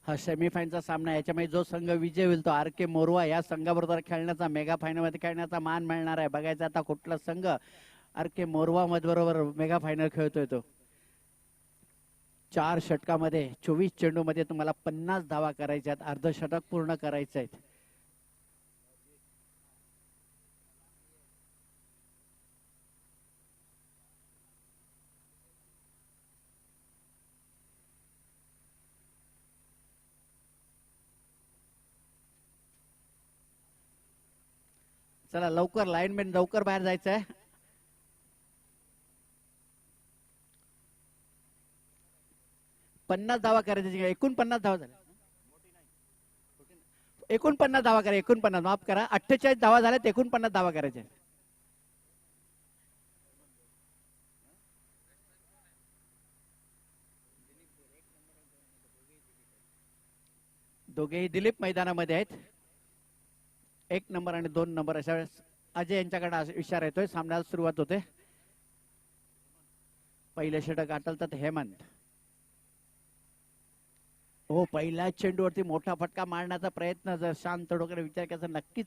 हा सेमीफायनलचा सामना. याच्यामध्ये जो संघ विजय होईल तो आर के मोरवा या संघाबरोबर खेळण्याचा, मेगा फायनल मध्ये खेळण्याचा मान मिळणार आहे. बघायचं आता कुठला संघ आर के मोरवा बरोबर मेगा फायनल खेळतोय तो. 4 षटकामध्ये 24 चेंडू मध्ये तुम्हाला 50 धावा करायच्या आहेत. अर्धशतक पूर्ण करायचे आहेत. चला लवकर लाईनमॅन लवकर बाहेर जायचं आहे. पन्नास धावा करायचे. एकूण 50 धावा झाल्या. एकूण 50 धावा करा. 49 माफ करा. 48 धावा झाल्यात. एकूण 50 धावा करायच्या. दोघेही दिलीप मैदानामध्ये आहेत. 1 नंबर आणि 2 नंबर अशा वेळेस अजय यांच्याकडे इशारा येतोय. सामन्याला सुरुवात होते. पहिले षटक आटलतात हेमंत. हो, पहिल्या चेंडूवरती मोठा फटका मारण्याचा प्रयत्न जर शांत डोक्याने विचार केला तर नक्कीच.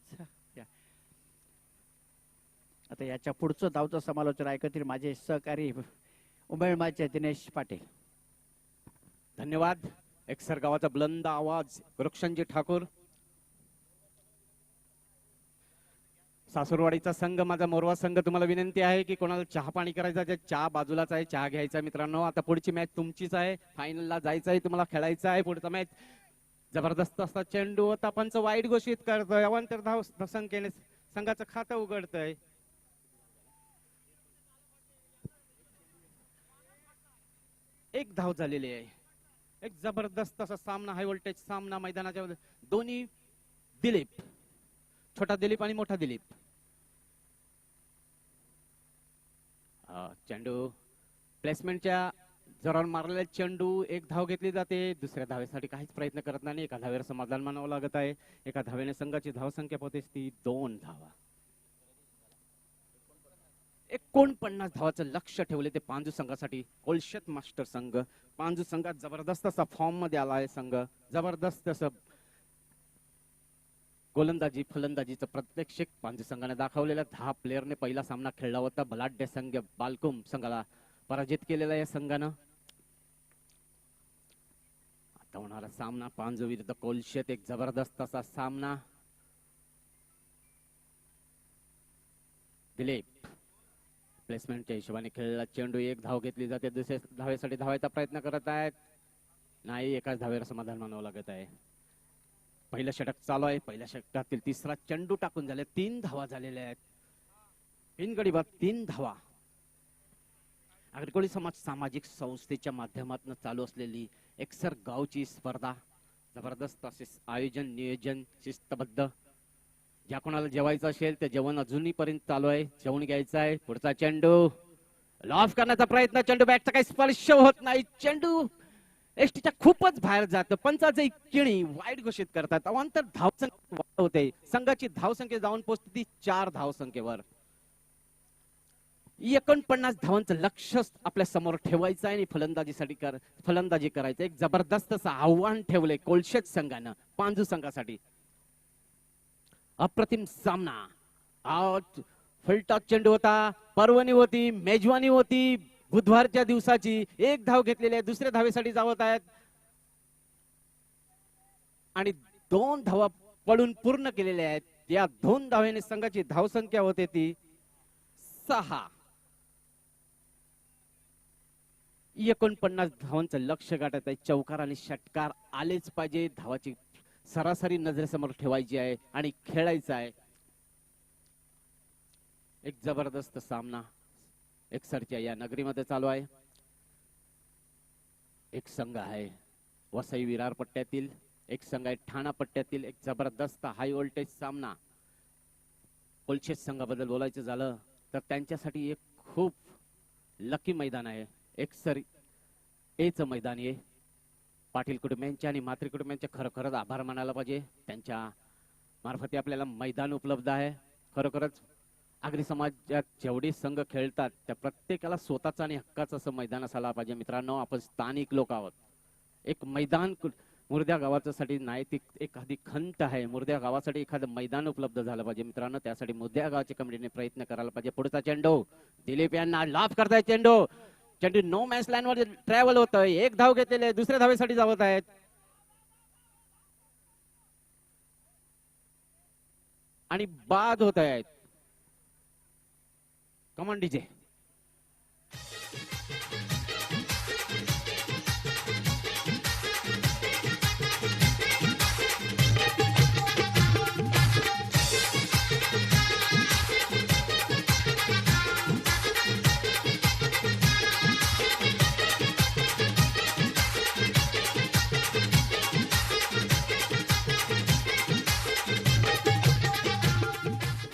आता याच्या पुढचं धावचं समालोचन ऐकतील माझे सहकारी उमेळमाचे दिनेश पाटील. धन्यवाद. एकसर गावाचा बुलंद आवाज वृक्षणजी ठाकूर. सासूरवाडीचा संघ, माझा मोरवा संघ, तुम्हाला विनंती आहे की कोणाला चहा पाणी करायचा आहे, चहा बाजूलाच आहे, चहा घ्यायचा मित्रांनो. आता पुढची मॅच तुमचीच आहे. फायनलला जायचं आहे, तुम्हाला खेळायचं आहे. पुढचा मॅच जबरदस्त असता. चेंडू आता पंच वाईट घोषित करतोय. अवांतर धाव संख्येने संघाचं खातं उघडतंय. एक धाव झालेली आहे. एक जबरदस्त असा सामना, हाय व्होल्टेज सामना मैदानाच्या दोन्ही दिलीप, छोटा दिलीप आणि मोठा दिलीप. चेंडू प्लेसमेंटच्या जोरावर मारलेला चेंडू. एक धाव घेतली जाते. दुसऱ्या धावेसाठी काहीच प्रयत्न करत नाही. एका धावेवर समाधान मानावं लागत आहे. एका धावेने संघाची धावसंख्या होते ती 2 धावा. 49 धावाचं लक्ष ठेवले ते पांजू संघासाठी. कोलशेत मास्टर संघ, पांजू संघात जबरदस्त असा फॉर्म मध्ये आलाय संघ. जबरदस्त असं गोलंदाजी फलंदाजीचं प्रत्यक्षिक पांजू संघाने दाखवलेल्या 10 प्लेयरने पहिला सामना खेळला होता. बलाढ्य संघ बालकुम संघाला पराजित केलेला या संघानं. आता होणारा सामना पांजू विरुद्ध कोलशेत, एक जबरदस्त असा सामना. दिलीप प्लेसमेंटच्या हिशोबाने खेळला चेंडू. एक धाव घेतली जाते. दुसऱ्या धावेसाठी धावायचा प्रयत्न करत आहेत. नाही, एकाच धावेवर समाधान मानावं लागत आहे. पहिलं षटक चालू आहे. पहिल्या षटकातील तिसरा चेंडू टाकून झाले. 3 धावा झालेल्या आहेत. 3 गडी बाद 3 धावा. आगरकोळी समाज सामाजिक संस्थेच्या माध्यमातून चालू असलेली एकसर गावची स्पर्धा. जबरदस्त असे आयोजन, नियोजन, शिस्तबद्ध. ज्या कोणाला जेवायचं असेल ते जेवण अजूनही पर्यंत चालू आहे. जेवण घ्यायचं आहे. पुढचा चेंडू लॉफ करण्याचा प्रयत्न. चेंडू बॅटचा काही स्पर्श होत नाही. चेंडू एसटीच्या खूपच बाहेर जातं. पंचाचे किणी वाईट घोषित करतात. अवांतर धावसंख्या होते. संघाची धावसंख्या जाऊन पोहोचते ती 4 धावसंख्येवर. 49 धावांचं लक्ष आपल्या समोर ठेवायचं आहे आणि फलंदाजी करायचं. एक जबरदस्त असं आव्हान ठेवलंय कोलशेत संघानं पांजू संघासाठी. अप्रतिम सामना. आज फलटॉस चेंडू होता. पर्वणी होती, मेजवानी होती. बुधवारच्या दिवसाची. एक धाव घेतलेली आहे. दुसऱ्या धावेसाठी जावत आहेत आणि 2 धावा पडून पूर्ण केलेल्या आहेत. या 2 धावेने संघाची धावसंख्या होते ती 6. 49 धावांचं लक्ष गाठत आहे. चौकार आणि षटकार आलेच पाहिजे. धावाची सरासरी नजरेसमोर ठेवायची आहे आणि खेळायचं आहे. एक जबरदस्त सामना एकसरच्या या नगरीमध्ये चालू आहे. एक संघ आहे वसई विरार पट्ट्यातील, एक संघ आहे ठाणा पट्ट्यातील. एक जबरदस्त हाय व्होल्टेज सामना. कोलशेत संघाबद्दल बोलायचं झालं तर त्यांच्यासाठी एक खूप लकी मैदान आहे. एकसर एच मैदान आहे. पाटील कुटुंबियांच्या आणि मात्री कुटुंबियांचे खरोखरच आभार मानायला पाहिजे. त्यांच्या मार्फत आपल्याला मैदान उपलब्ध आहे. खरोखरच आगरी समाजात जेवढे संघ खेळतात त्या प्रत्येकाला स्वतःचं आणि हक्काचं असं मैदान असायला पाहिजे. मित्रांनो, आपण स्थानिक लोक आहोत. एक मैदान मुर्द्या गावासाठी नाही ती एखादी खंत आहे. मुर्द्या गावासाठी एखादं मैदान उपलब्ध झालं पाहिजे. मित्रांनो, त्यासाठी मुर्द्या गावाच्या कमिटीने प्रयत्न करायला पाहिजे. पुढचा चेंडू दिलीप यांना लाभ करताय. चेंडू नो मॅच लाईन वर ट्रॅव्हल होतोय. एक धाव घेतलेले, दुसऱ्या धावेसाठी जावत आहेत आणि बाद होत आहेत. कमान डीजे.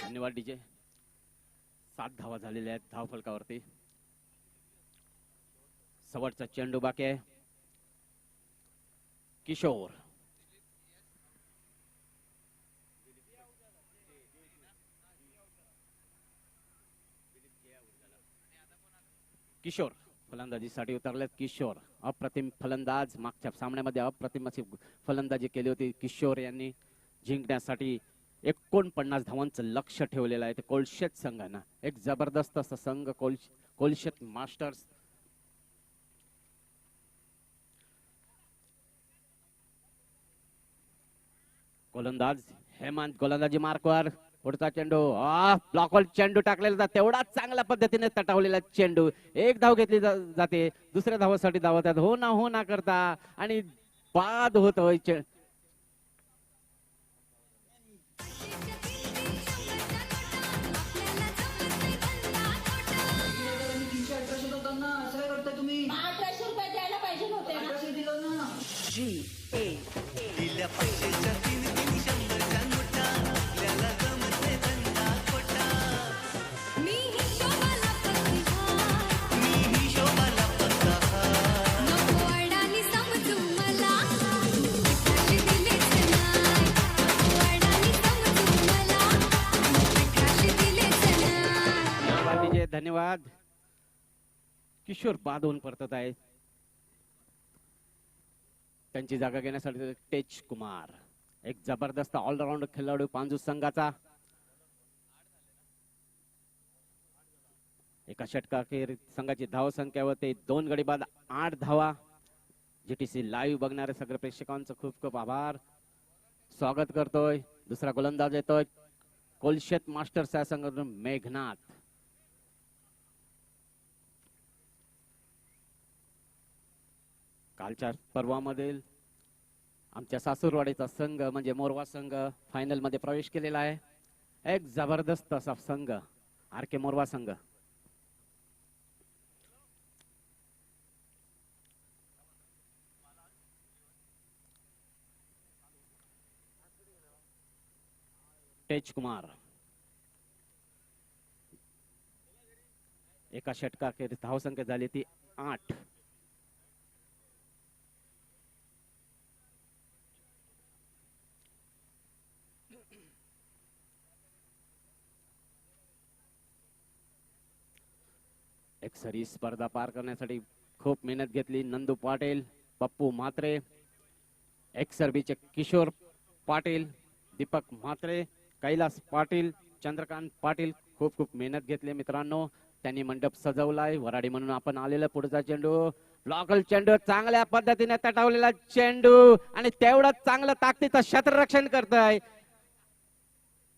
धन्यवाद डीजे. 7 धावा झालेल्या आहेत धाव फलकावरती. शेवटचा चेंडू बाकी आहे. किशोर किशोर फलंदाजीसाठी उतरलेत. किशोर अप्रतिम फलंदाज, मागच्या सामन्यामध्ये अप्रतिम अशी फलंदाजी केली होती किशोर यांनी. जिंकण्यासाठी 49 धावांचं लक्ष ठेवलेलं आहे ते कोळशेत संघानं. एक जबरदस्त असा संघ कोळशेत मास्टर्स. गोलंदाज हेमंत गोलंदाजी मार्कवर. पुढचा चेंडू ब्लॉकवर चेंडू टाकलेला जातो. तेवढा चांगल्या पद्धतीने तटावलेला चेंडू. एक धाव घेतली जाते. दुसऱ्या धावासाठी धावतात हो ना करता आणि बाद होतोय. धन्यवाद. किशोर बाद होऊन परतत आहे. त्यांची जागा घेण्यासाठी तेज कुमार, एक जबरदस्त ऑलराऊंड खेळाडू पांजू संघाचा. एका षटकाखेर संघाची धाव संख्या होते 2 गडी बाद 8 धावा. जीटीसी लाईव्ह बघणारे सगळे प्रेक्षकांचं खूप खूप आभार. स्वागत करतोय. दुसरा गोलंदाज येतोय कोलशेत मास्टर्स या संघातून मेघनाथ. कालच्या पर्वामधील आमच्या सासूरवाडीचा संघ म्हणजे मोरवा संघ फायनल मध्ये प्रवेश केलेला आहे. एक जबरदस्त असा संघ आर.के. मोरवा संघ. तेज कुमार एका षटकाखेर धावसंख्या झाली ती 8. एक सरी स्पर्धा पार करण्यासाठी खूप मेहनत घेतली. नंदू पाटील, पप्पू म्हात्रे, एक सर्बीचे किशोर पाटील, दीपक म्हात्रे, कैलास पाटील, चंद्रकांत पाटील खूप खूप मेहनत घेतली मित्रांनो. त्यांनी मंडप सजवलाय. वराडी म्हणून आपण आलेला. पुढचा चेंडू ब्लॉकल चेंडू, चांगल्या पद्धतीने तटावलेला चेंडू आणि तेवढं चांगलं ताकदीचं क्षेत्ररक्षण करतोय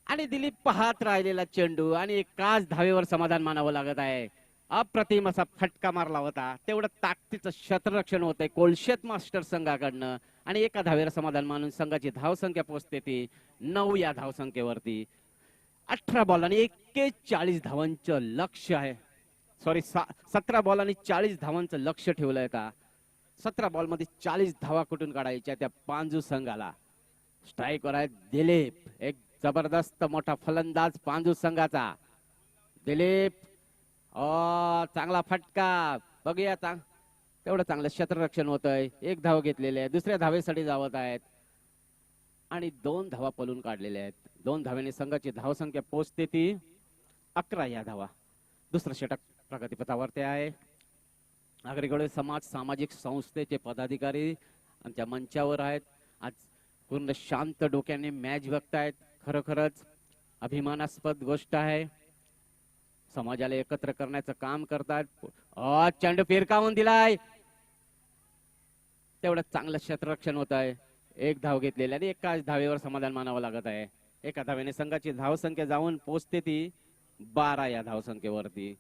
आणि दिलीप पाहत राहिलेला चेंडू आणि एकाच धावेवर समाधान मानावं लागत आहे. अप्रतिम असा फटका मारला होता. तेवढं ताकदीचं क्षेत्ररक्षण होतंय कोलशेत मास्टर संघाकडनं आणि एका धावेवर समाधान मानून संघाची धावसंख्या पोहोचते ती 9 या धावसंख्येवरती. 18 बॉल आणि 41 धावांचं लक्ष आहे. सॉरी 17 बॉल आणि 40 धावांचं लक्ष ठेवलंय का. 17 बॉल मध्ये 40 धावा कुठून काढायच्या त्या पांजू संघाला. स्ट्राईकवर आहे दिलीप, एक जबरदस्त मोठा फलंदाज पांजू संघाचा. दिलीप चांगला फटका. बघूया तेवढं चांगलं क्षेत्ररक्षण होतंय. एक धाव घेतलेले आहे. दुसऱ्या धावेसाठी धावत आहेत आणि 2 धावा पळून काढलेल्या आहेत. 2 धाव्याने संघाची धावसंख्या पोहोचते ती 11 या धावा. दुसरं षटक प्रगतीपथावरती आहे. नागरिक समाज सामाजिक संस्थेचे पदाधिकारी आमच्या मंचावर आहेत. आज पूर्ण शांत डोक्याने मॅच बघतायत. खरोखरच अभिमानास्पद गोष्ट आहे. समाजाला एकत्र करण्याचं काम करतात. चेंडू फिरकावून दिलाय. तेवढं चांगलं क्षेत्ररक्षण होत आहे. एक धाव घेतलेली आणि एकाच धावेवर समाधान मानावं लागत आहे. एका धावेने संघाची धावसंख्या जाऊन पोहोचते ती 12 या धावसंख्येवरती.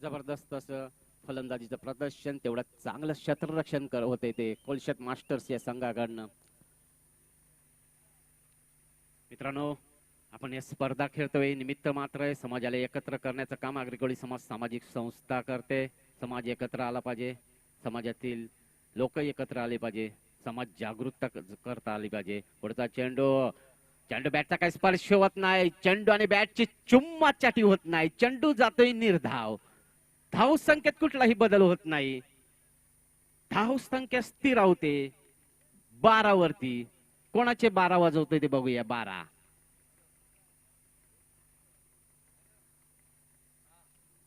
जबरदस्त असं फलंदाजीचं प्रदर्शन. तेवढं चांगलं क्षेत्ररक्षण होते ते कोलशेत मास्टर्स या संघाकडनं. मित्रांनो, आपण या स्पर्धा खेळतोय निमित्त मात्र आहे. समाजाला एकत्र करण्याचं काम आगरी समाज सामाजिक संस्था करते. समाज एकत्र आला पाहिजे. समाजातील लोक एकत्र आले पाहिजे. समाज जागरूकता करता आली पाहिजे. पुढचा चेंडू बॅटचा काही स्पर्श होत नाही. चेंडू आणि बॅटची चुम्मा चाटी होत नाही. चेंडू जातोय निर्धाव. धाव संख्येत कुठलाही बदल होत नाही. धाव संख्या स्थिर होते 12 वरती. कोणाचे 12 वाजवतोय ते बघूया. 12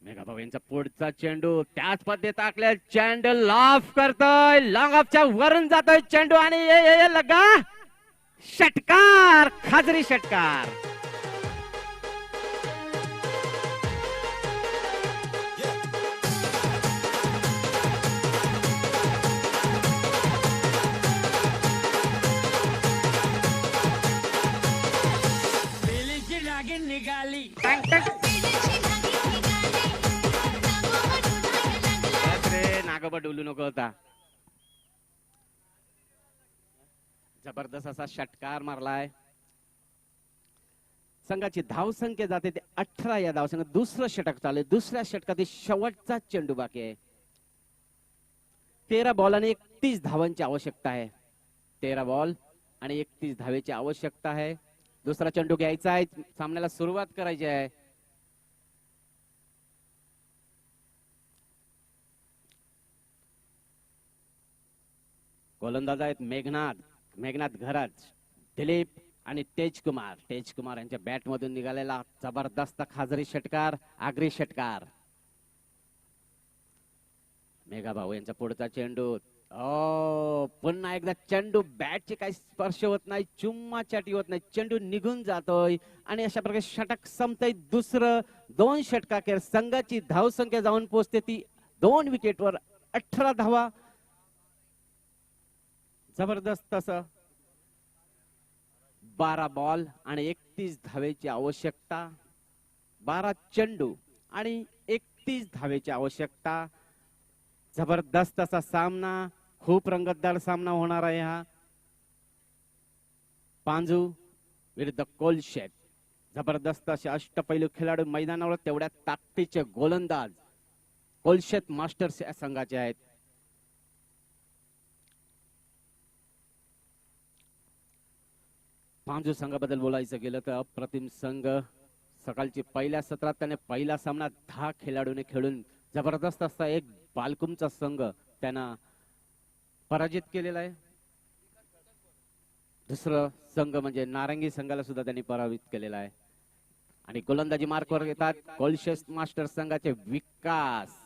मेघा भाऊ यांचा पुढचा चेंडू त्याच पद्धतीत आखल्या. चेंडू लॉफ करतोय, लॉंग ऑफच्या वरून जातोय चेंडू आणि लगा षटकार, खाजरी षटकार. निघाली नागोबा डोलू नको होता. जबरदस्त असा षटकार मारलाय. संघाची धावसंख्या जाते ते 18 या धावसंख्या. दुसरं षटक चालू आहे. दुसऱ्या षटकात शेवटचा चेंडू बाकी आहे. 13 बॉल आणि 31 धावांची आवश्यकता आहे. 13 बॉल आणि 31 धावेची आवश्यकता आहे. दुसरा चेंडू घ्यायचा आहे. सामन्याला सुरुवात करायची आहे. गोलंदाज आहेत मेघनाथ घराज, दिलीप आणि तेजकुमार यांच्या बॅट मधून निघालेला जबरदस्त खाजरी षटकार, आगरी षटकार. मेघा भाऊ यांचा पुढचा चेंडू. पुन्हा एकदा चेंडू बॅटचे काही स्पर्श होत नाही, चुम्मा चाटी होत नाही, चेंडू निघून जातोय आणि अशा प्रकारे षटक संपतंय. दुसरं 2 षटकाखेर संघाची धावसंख्या जाऊन पोहोचते ती 2 विकेटवर 18 धावा. जबरदस्त असं 12 बॉल आणि 31 धावेची आवश्यकता. 12 चेंडू आणि 31 धावेची आवश्यकता. जबरदस्त असा सामना, खूप रंगतदार सामना होणार आहे हा. पांजू विरुद्ध कोलशेत. जबरदस्त असे अष्टपैलू खेळाडू मैदानावर, तेवढ्या ताकदीचे गोलंदाज कोलशेत मास्टर्स या संघाचे आहेत. पांजू संघाबद्दल बोलायचं गेलं तर अप्रतिम संघ. सकाळची पहिल्या सत्रात त्याने पहिला सामना 10 खेळाडूने खेळून जबरदस्त असा एक बालकुमचा संघ त्यांना पराजित केलेला आहे. दुसरं संघ म्हणजे नारंगी संघाला सुद्धा त्यांनी पराभूत केलेला आहे. आणि गोलंदाजी मार्कवर येतात कोलशेत मास्टर संघाचे विकास.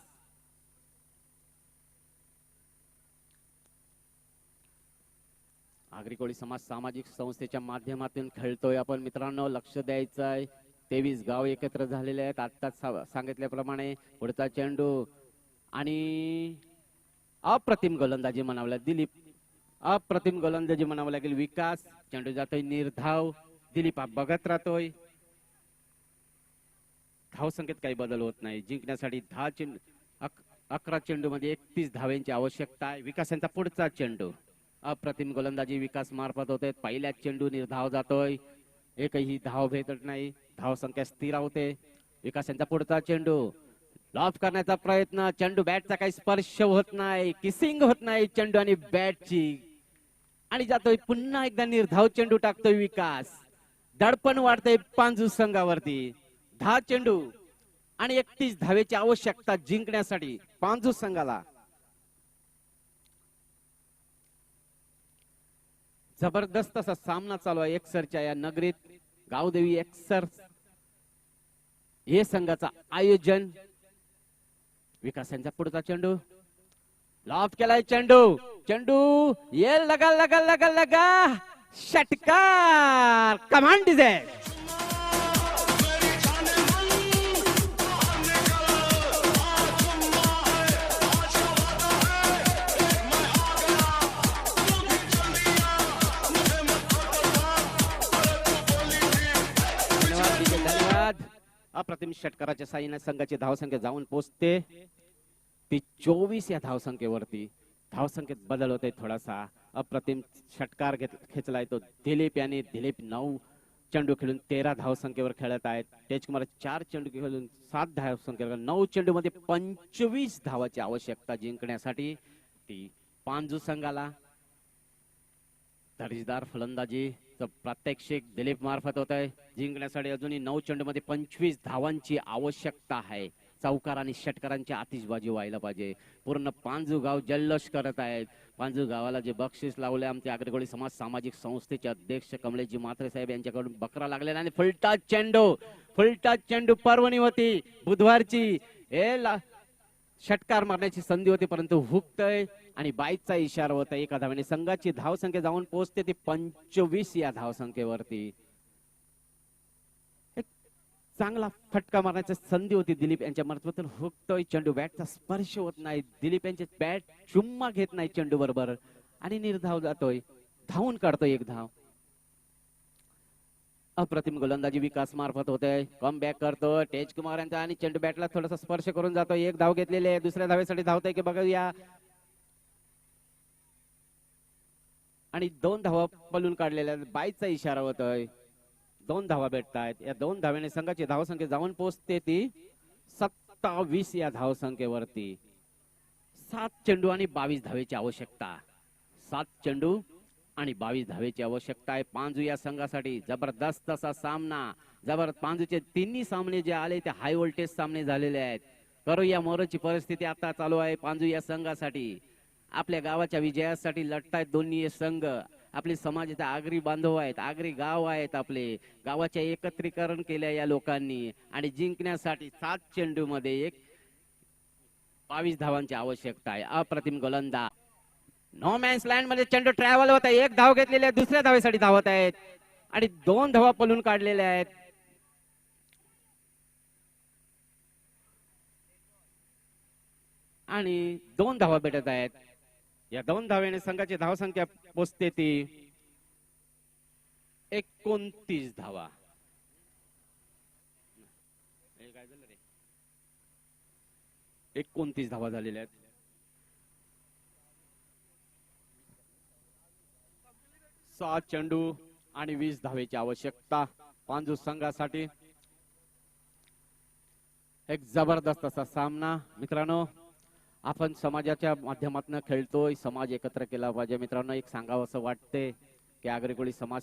आगरी कोळी समाज सामाजिक संस्थेच्या माध्यमातून खेळतोय आपण मित्रांनो, लक्ष द्यायचं आहे. 23 गाव एकत्र झालेले आहेत. आत्ताच सांगितल्याप्रमाणे पुढचा चेंडू आणि अप्रतिम गोलंदाजी म्हणावं लागेल दिलीप. अप्रतिम गोलंदाजी म्हणावं लागेल विकास. चेंडू जातोय निर्धाव. दिलीप हा बघत राहतोय. धाव संख्येत काही बदल होत नाही. जिंकण्यासाठी 11 चेंडू मध्ये 31 धाव्यांची आवश्यकता आहे. विकास यांचा पुढचा चेंडू. अप्रतिम गोलंदाजी विकास मार्फत होते. पहिल्या चेंडू निर्धाव जातोय. एकही धाव भेटत नाही. धाव संख्या स्थिर होते. विकास यांचा पुढचा चेंडू. लॉफ करण्याचा प्रयत्न. चेंडू बॅटचा काही स्पर्श होत नाही, किसिंग होत नाही चेंडू आणि बॅटची, आणि जातोय पुन्हा एकदा निर्धाव चेंडू टाकतोय विकास. दडपण वाढतंय पांजू संघावरती. 10 चेंडू आणि 31 धावेची आवश्यकता जिंकण्यासाठी पांजू संघाला. जबरदस्त असा सामना चालू आहे एकसरच्या या नगरीत. गावदेवी एकसर हे संघाचा आयोजन. विकास यांचा पुढचा चेंडू. लॉफ केलाय चेंडू. चेंडू ये लगा लगा लगा लगा षटकार. कमान डिझाईन. अप्रतिम षटकाराच्या साहाय्याने संघाची धावसंख्या जाऊन पोहोचते ती 24 या धावसंख्येवरती. धावसंख्येत बदल होते थोडासा. अप्रतिम षटकार खेचलाय तो दिलीप यांनी. दिलीप 9 चेंडू खेळून 13 धावसंख्येवर खेळत आहेत. तेजकुमार 4 चेंडू खेळून 7 धावसंख्येवर. 9 चेंडू मध्ये 25 धावाची आवश्यकता जिंकण्यासाठी ती पांजू संघाला. दर्जेदार फलंदाजी प्रात्यक्षिक दिलीप मार्फत होत आहे. जिंकण्यासाठी अजूनही 9 चेंडू मध्ये 25 धावांची आवश्यकता आहे. चौकार आणि षटकारांची आतिषबाजी व्हायला पाहिजे. पूर्ण पांजू गाव जल्लोष करत आहेत. पांजू गावाला जे बक्षीस लावले आमचे आगरेकोळी समाज सामाजिक संस्थेचे अध्यक्ष कमलेशजी म्हात्रे साहेब यांच्याकडून बकरा लागलेला आणि फुलटा चेंडू पर्वणी होती बुधवारची. षटकार मारण्याची संधी होती परंतु हुकतय आणि बाईचा इशारा होता. एका धावेने संघाची धावसंख्या जाऊन पोहोचते ती 25 या धावसंख्येवरती. एक चांगला फटका मारण्याची संधी होती दिलीप यांच्या मार्फत. हुकतोय चेंडू, बॅटचा स्पर्श होत नाही. दिलीप यांचे बॅट चुम्मा घेत नाही चेंडू बरोबर आणि निर्धाव जातोय. धावून काढतोय एक धाव. अप्रतिम गोलंदाजी विकास मार्फत होते. कम बॅक करतो तेज कुमार यांचा आणि चेंडू बॅटला थोडासा स्पर्श करून जातो. एक धाव घेतलेली आहे. दुसऱ्या धावेसाठी धावतोय की बघूया आणि 2 धावा पलून काढलेल्या. बाईचा इशारा होतोय. 2 धावा भेटतायत. या 2 धाव्याने संघाची धावसंख्या जाऊन पोहोचते ती 27 या धावसंख्येवरती. 7 चेंडू आणि 22 धावेची आवश्यकता. 7 चेंडू आणि 22 धावेची आवश्यकता आहे पांजू या संघासाठी. जबरदस्त असा सामना. पांजूचे तिन्ही सामने जे आले ते हाय व्होल्टेज सामने झालेले आहेत. करूया मोरची परिस्थिती आता चालू आहे पांजू या संघासाठी. आपल्या गावाच्या विजयासाठी लढतायत दोन्ही संघ. आपले समाजाचे आगरी बांधव आहेत, आगरी गाव आहेत. आपले गावाचे एकत्रीकरण केल्या या लोकांनी आणि जिंकण्यासाठी 7 चेंडू मध्ये 22 धावांची आवश्यकता आहे. अप्रतिम गोलंदाज. नो मॅन्स लँड मध्ये चेंडू ट्रॅव्हल होत आहे. 1 धाव घेतलेली आहे. दुसऱ्या धावेसाठी धावत आहेत आणि 2 धावा पलून काढलेल्या आहेत. आणि 2 धावा भेटत आहेत. या 2 धावेने संघाची धावसंख्या पोचते ती 29 धावा. 29 धावा झालेल्या आहेत. 7 चेंडू आणि 20 धावेची आवश्यकता पांजू संघासाठी. एक जबरदस्त असा सामना मित्रांनो. आपण समाजाच्या माध्यमातून खेळतोय. समाज एकत्र केला पाहिजे मित्रांनो. एक सांगावं असं वाटते की आगरेकोळी समाज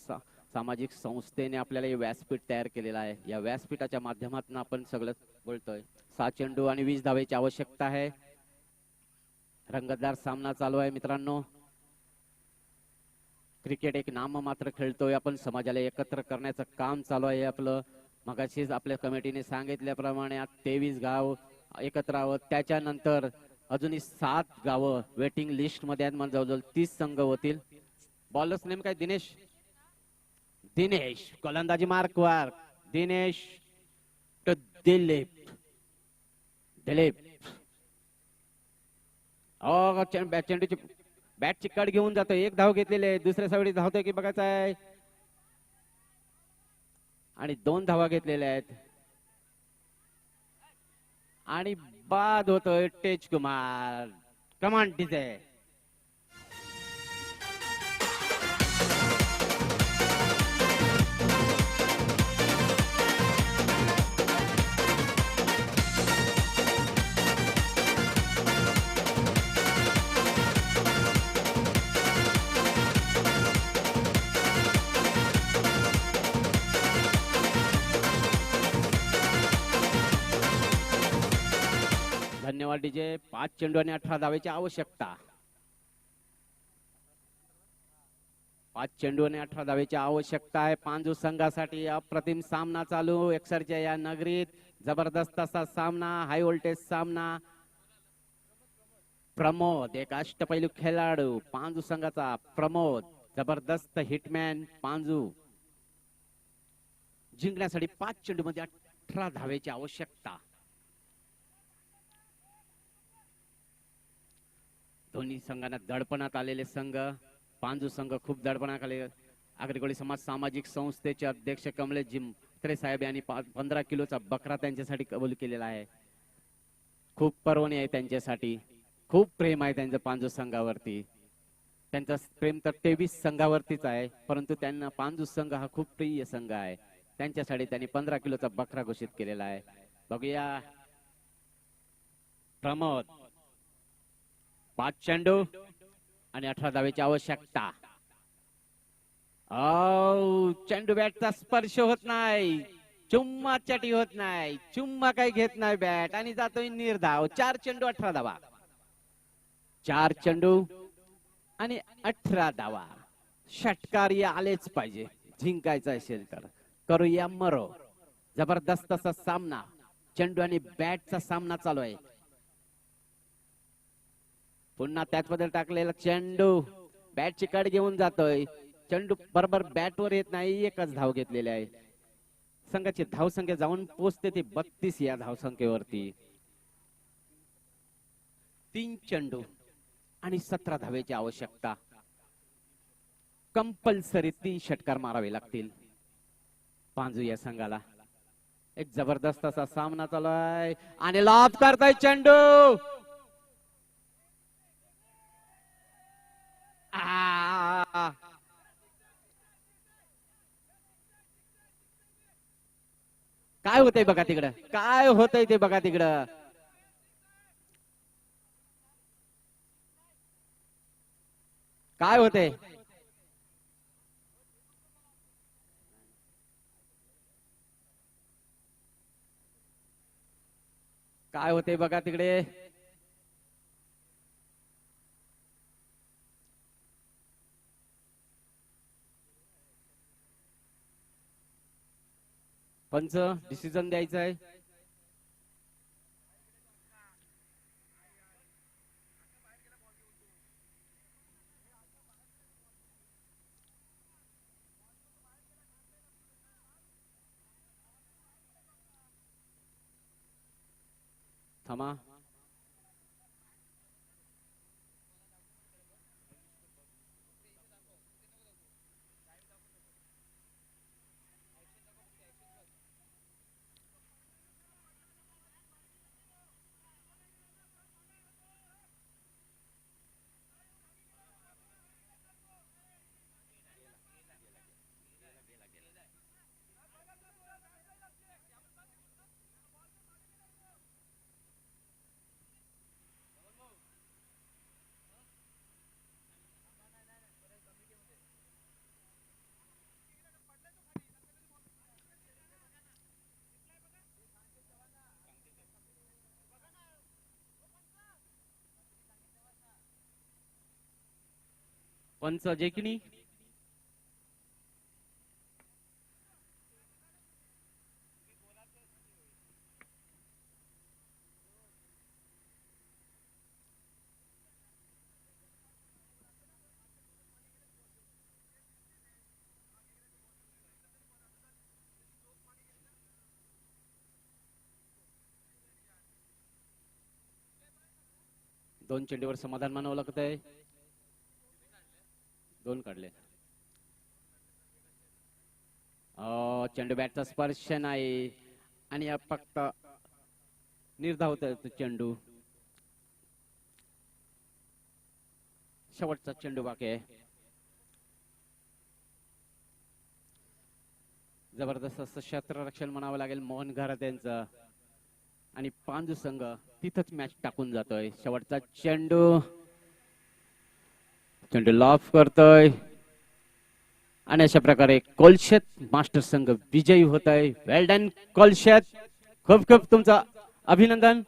सामाजिक संस्थेने आपल्याला हे व्यासपीठ तयार केलेलं आहे. या व्यासपीठाच्या माध्यमातून आपण सगळं बोलतोय. 7 चेंडू आणि 20 धावेची आवश्यकता आहे. रंगतदार सामना चालू आहे मित्रांनो. क्रिकेट एक नाम मात्र खेळतोय आपण. समाजाला एकत्र करण्याचं काम चालू आहे आपलं. मगाशीच आपल्या कमिटीने सांगितल्याप्रमाणे 23 गाव एकत्र आहोत. त्याच्यानंतर अजूनही 7 गावं वेटिंग लिस्ट मध्ये आहेत. म्हणजे जवळजवळ 30 संघ होतील. बॉलर्स नेम काय? दिनेश. गोलंदाजी मार्कवर दिनेश टू दिलीप. चेंडूची बॅटची कड घेऊन जातो. 1 धाव घेतलेली आहे. दुसऱ्या साईड धावतोय की बघायचं आहे आणि 2 धावा घेतलेल्या आहेत आणि बाद होतोय तेज कुमार. Command DJ. धन्यवाद डीजे. 5 चेंडू आणि 18 धावेची आवश्यकता. 5 चेंडू आणि 18 धावेची आवश्यकता आहे पांजू संघासाठी. अप्रतिम सामना चालू एकसरच्या या नगरीत. जबरदस्त असा सामना, हाय व्होल्टेज सामना. प्रमोद एक अष्टपैलू खेळाडू पांजू संघाचा. प्रमोद जबरदस्त हिटमॅन. पांजू जिंकण्यासाठी 5 चेंडू मध्ये 18 धावेची आवश्यकता. दोन्ही संघांना दडपणात आलेले संघ. पांजू संघ खूप दडपणात आले. आगरेकोळी समाज सामाजिक संस्थेचे अध्यक्ष कमलेशजी म्हात्रे साहेब यांनी 15 किलोचा बकरा त्यांच्यासाठी कबूल केलेला आहे. खूप पर्वणी आहे त्यांच्यासाठी. खूप प्रेम आहे त्यांचं पांजू संघावरती. त्यांचं प्रेम तर 23 संघावरतीच आहे परंतु त्यांना पांजू संघ हा खूप प्रिय संघ आहे. त्यांच्यासाठी त्यांनी 15 किलोचा बकरा घोषित केलेला आहे. बघूया प्रमोद. 5 चेंडू आणि 18 धावेची आवश्यकता. चेंडू बॅटचा स्पर्श होत नाही. चुम्मा चटी होत नाही, चुम्मा काही घेत नाही बॅट आणि जातोय निर्धाव. 4 चेंडू 18 धावा. 4 चेंडू आणि 18 धावा. षटकार आलेच पाहिजे जिंकायचं असेल तर. करूया मरो. जबरदस्त असा सामना, चेंडू आणि बॅटचा सामना चालू आहे. पुन्हा त्याच बद्दल टाकलेला चेंडू बॅटची कड घेऊन जातोय. चेंडू बरोबर बॅटवर येत नाही. एकच धाव घेतलेली आहे. संघाची धावसंख्या जाऊन पोहोचते ती 32 या धावसंख्येवरती. 3 चेंडू आणि 17 धावेची आवश्यकता. कंपल्सरी 3 षटकार मारावे लागतील पांजू या संघाला. एक जबरदस्त असा सामना चालू आहे आणि लॉब करताय चेंडू. काय होतंय बघा तिकडं, काय होतंय ते बघा तिकडं. काय होतंय, काय होतंय बघा तिकडे. पंच डिसिजन द्यायचं आहे. थांबा. पंच जेकिनी. दोन चेंडूवर समाधान मानावं लागत आहे. 2 काढले. चेंडू बॅटचा स्पर्श नाही आणि फक्त निर्धाव होत चेंडू. शेवटचा चेंडू बाकी आहे. जबरदस्त असं क्षेत्ररक्षण म्हणावं लागेल मोहन घरात यांचं. आणि पांजू संघ तिथंच मॅच टाकून जातोय. शेवटचा चेंडू, चेंडू लॉफ करतोय आणि अशा प्रकारे कोलशेत मास्टर संघ विजयी होत आहे. वेल डन कोलशेत, खूप खूप तुमचं अभिनंदन.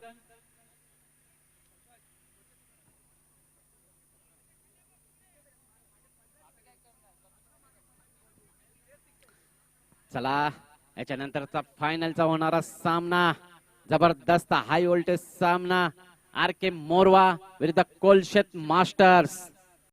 चला याच्यानंतरचा फायनलचा होणारा सामना, जबरदस्त हाय व्होल्टेज सामना. आर के मोरवा विरुद्ध कोलशेत मास्टर्स.